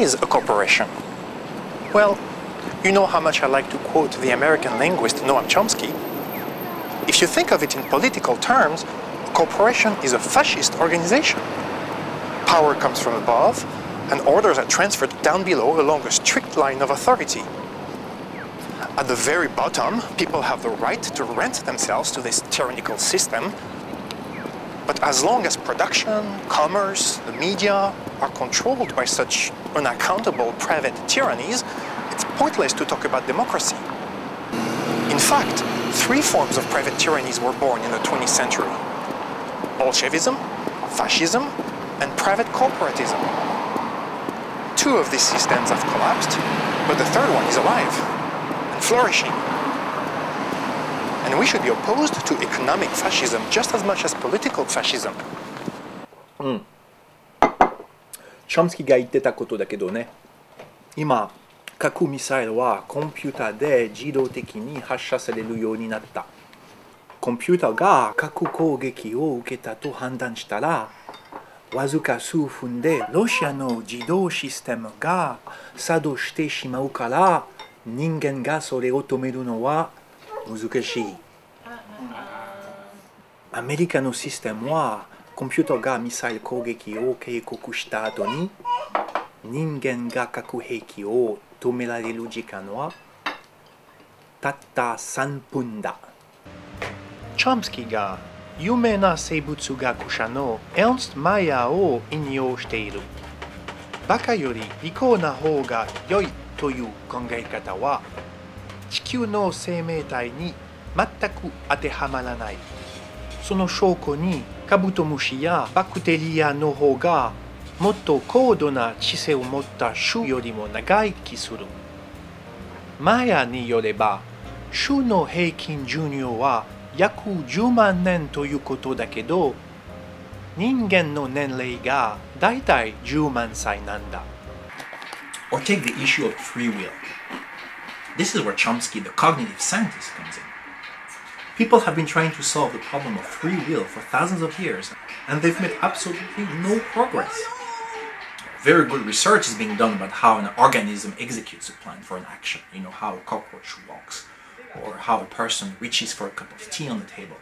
is a corporation? Well, you know how much I like to quote the American linguist Noam Chomsky. If you think of it in political terms, a corporation is a fascist organization. Power comes from above, and orders are transferred down below along a strict line of authority. At the very bottom, people have the right to rent themselves to this tyrannical system. But as long as production, commerce, the media are controlled by such unaccountable private tyrannies, it's pointless to talk about democracy. In fact, 3 forms of private tyrannies were born in the 20th century: Bolshevism, fascism, and private corporatism. 2 of these systems have collapsed, but the 3rd one is alive and flourishing. And we should be opposed to economic fascism just as much as political fascism. チョムスキーが言ってたことだけどね、今、核ミサイルはコンピューターで自動的に発射されるようになった。コンピューターが核攻撃を受けたと判断したら、わずか数分でロシアの自動システムが作動してしまうから、人間がそれを止めるのは難しい。アメリカのシステムはコンピューターがミサイル攻撃を警告した後に人間が核兵器を止められる時間はたった3分だ。チョムスキーが有名な生物学者のエルンスト・マイヤーを引用している。バカより利口な方が良いという考え方は地球の生命体に全く当てはまらない。その証拠にカブトムシやバクテリアの方がもっと高度な知性を持った種よりも長生きする。マヤによれば、種の平均寿命は約10万年ということだけど、人間の年齢がだいたい10万歳なんだ。Or take the issue of free will. This is where Chomsky, the cognitive scientist, comes in. People have been trying to solve the problem of free will for thousands of years, and they've made absolutely no progress. Very good research is being done about how an organism executes a plan for an action. You know, how a cockroach walks, or how a person reaches for a cup of tea on the table.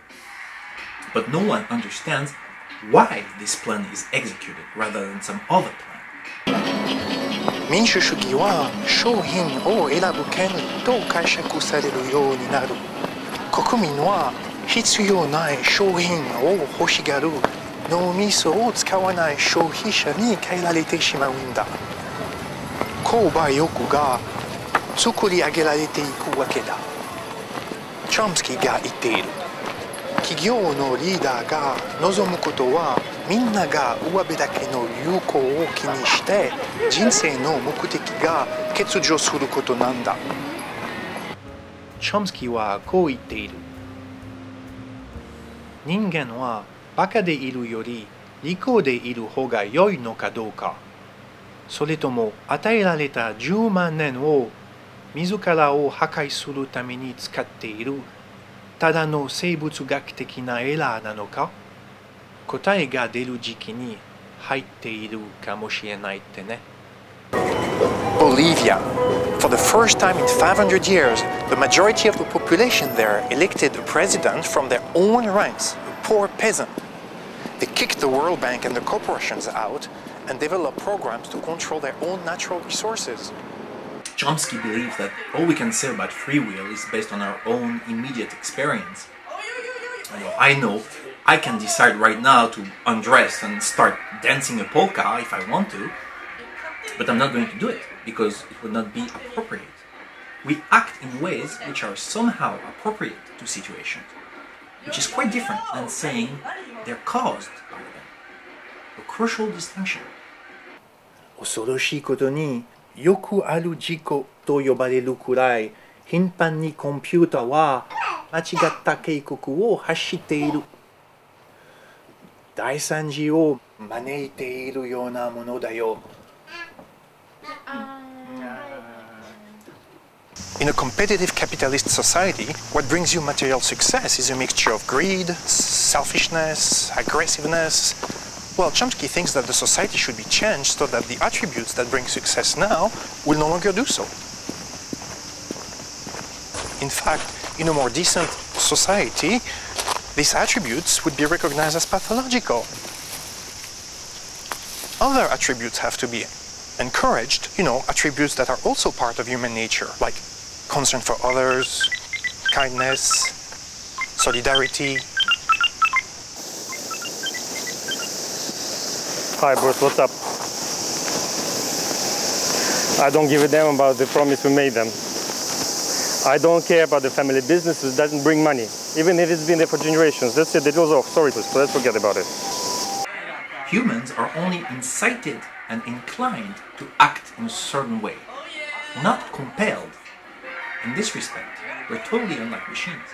But no one understands why this plan is executed rather than some other plan. 民主主義は商品を選ぶ権利と解釈されるようになる。国民は必要ない商品を欲しがる脳みそを使わない消費者に変えられてしまうんだ。購買欲が作り上げられていくわけだ。チョムスキーが言っている。企業のリーダーが望むことはみんなが上辺だけの流行を気にして人生の目的が欠如することなんだ。チョムスキーはこう言っている。人間はバカでいるより利口でいる方が良いのかどうか、それとも与えられた10万年を自らを破壊するために使っているただの生物学的なエラーなのか、答えが出る時期に入っているかもしれないってね。Bolivia. For the first time in 500 years, the majority of the population there elected a president from their own ranks, a poor peasant. They kicked the World Bank and the corporations out and developed programs to control their own natural resources. Chomsky believes that all we can say about free will is based on our own immediate experience. I know I can decide right now to undress and start dancing a polka if I want to, but I'm not going to do it because it would not be appropriate. We act in ways which are somehow appropriate to situations, which is quite different than saying they're caused by them. A crucial distinction. 恐ろしいことによくある事故と呼ばれるくらい頻繁にコンピューターは間違った警告を発している。大惨事を招いているようなものだよ。In a competitive capitalist society, what brings you material success is a mixture of greed, selfishness, aggressiveness, Well, Chomsky thinks that the society should be changed so that the attributes that bring success now will no longer do so. In fact, in a more decent society, these attributes would be recognized as pathological. Other attributes have to be encouraged, attributes that are also part of human nature, like concern for others, kindness, solidarity. Hi Bruce, what's up? I don't give a damn about the promise we made them. I don't care about the family business, it doesn't bring money. Even if it's been there for generations, that's it, it goes off. Sorry Bruce, let's forget about it. Humans are only incited and inclined to act in a certain way, not compelled. In this respect, we're totally unlike machines.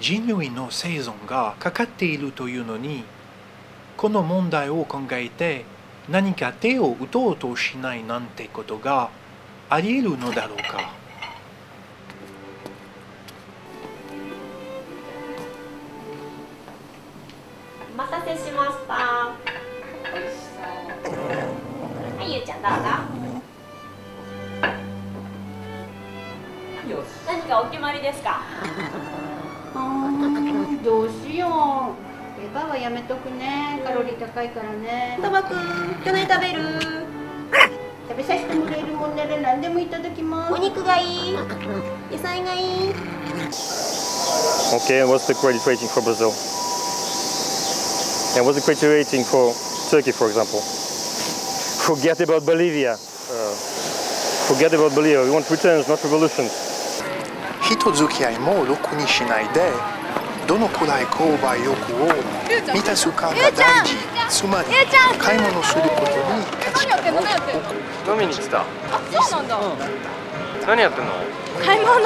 人類の生存がかかっているというのに、この問題を考えて何か手を打とうとしないなんてことがあり得るのだろうか。お待たせしました。美味しそう。はい、ゆうちゃんどうぞ。何かお決まりですか？どうしよう。エヴァはやめとくね。カロリー高いからね。タバくん、今日何食べる？食べさせてもらえるもんなら何でもいただきます。お肉がいい？野菜がいい？ Okay, and what's the credit rating for Brazil? And what's the credit rating for Turkey, for example? Forget about Bolivia. Forget about Bolivia. We want returns, not revolutions. 人付き合いもろくにしないで、どのくらい購買欲を満たすかが大事。つまり買い物することに価値観を置く。飲みに来た。あ、そうなんだ。何やってんの？買い物。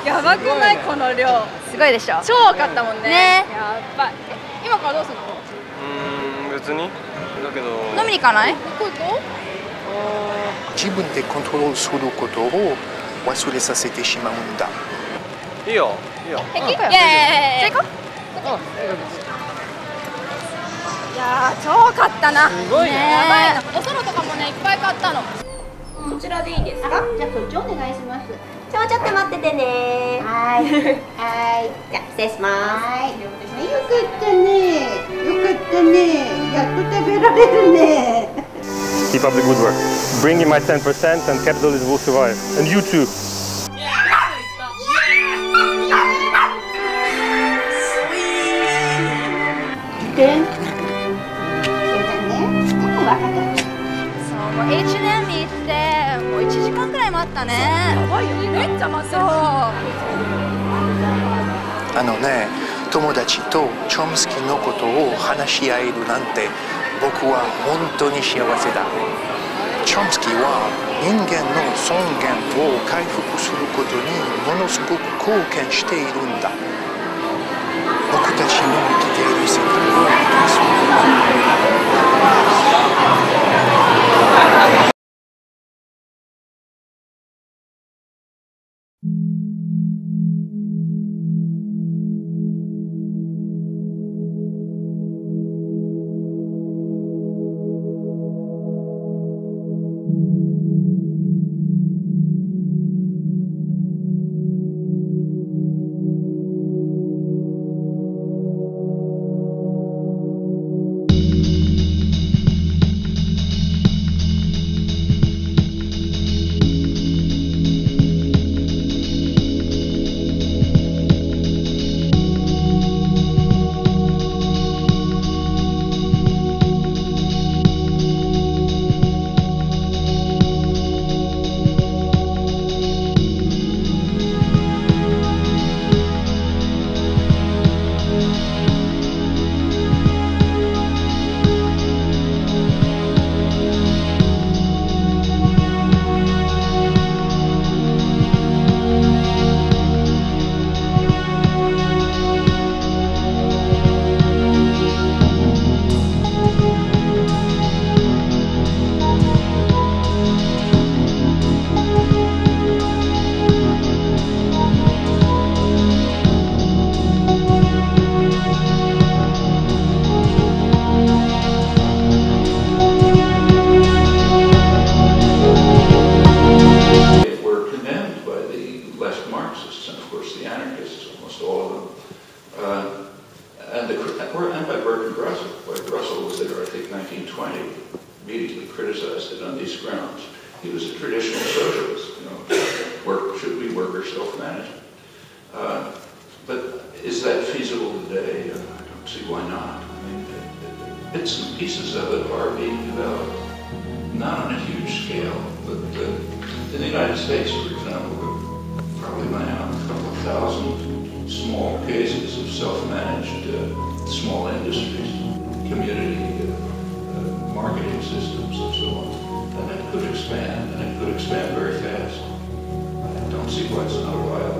やばくないこの量。すごいでしょ。超多かったもんね。ね。やばい。今からどうするの？別に。だけど。飲みに行かない？行こう。自分でコントロールすることを忘れさせてしまうんだ。いいよ、いいよ。平気？じゃあ行こう。いやー、超買ったな。すごいね。やばいな。おそろとかもね、いっぱい買ったの。こちらでいいですか？じゃあそっちお願いします。ちょっと待っててね。はい。はい。じゃあ失礼します。はい。よかったね。よかったね。やっと食べられるね。Keep up the good work. Bring in my 10% and capitalism will survive. And you too. そうだね。分かった。そう、もう H&M 行ってもう1時間くらい待ったね。やばいよね。めっちゃ待ってる。友達とチョムスキーのことを話し合えるなんて僕は本当に幸せだ。チョムスキーは人間の尊厳を回復することにものすごく貢献しているんだ。僕たちの生きている世界を理解する。1920 immediately criticized it on these grounds. He was a traditional socialist. Work should be worker self-management. But is that feasible today? I don't see why not. I mean, bits and pieces of it are being developed, not on a huge scale, but in the United States, for example, we're probably running out a couple of thousand small cases of self-managed small industries, community marketing systems, and so on. And it could expand, and it could expand very fast. I don't see why it's not a viable